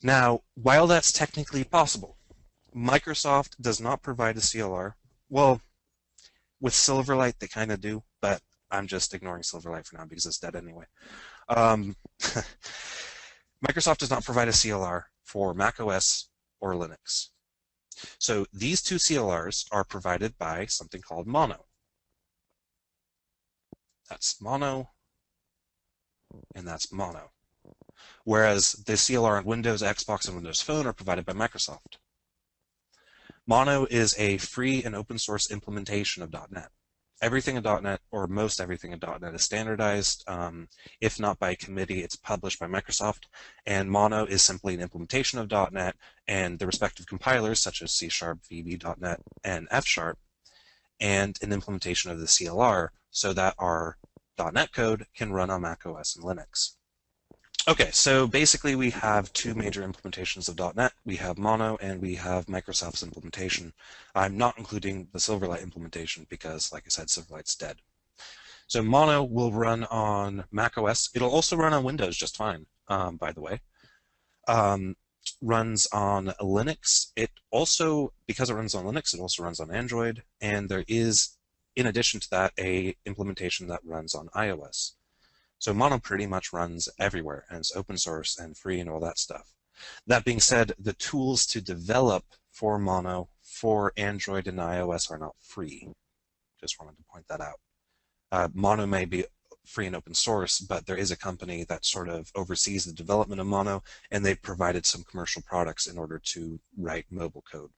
Now, while that's technically possible, Microsoft does not provide a CLR. Well, with Silverlight, they kind of do, but I'm just ignoring Silverlight for now because it's dead anyway. Um, Microsoft does not provide a CLR for macOS or Linux. So these two CLRs are provided by something called Mono. That's Mono, and that's Mono. Whereas the CLR on Windows, Xbox, and Windows Phone are provided by Microsoft. Mono is a free and open source implementation of .NET. Everything in .NET, or most everything in .NET, is standardized. If not by committee, it's published by Microsoft. And Mono is simply an implementation of .NET, and the respective compilers, such as C#, VB.NET, and F#, and an implementation of the CLR, so that our .NET code can run on macOS and Linux. Okay, so basically we have two major implementations of .NET. We have Mono and we have Microsoft's implementation. I'm not including the Silverlight implementation because, like I said, Silverlight's dead. So Mono will run on macOS. It'll also run on Windows just fine, by the way. Runs on Linux. It also, because it runs on Linux, it also runs on Android. And there is, in addition to that, a implementation that runs on iOS. So Mono pretty much runs everywhere, and it's open source and free and all that stuff. That being said, the tools to develop for Mono for Android and iOS are not free. Just wanted to point that out. Mono may be free and open source, but there is a company that sort of oversees the development of Mono, and they've provided some commercial products in order to write mobile code.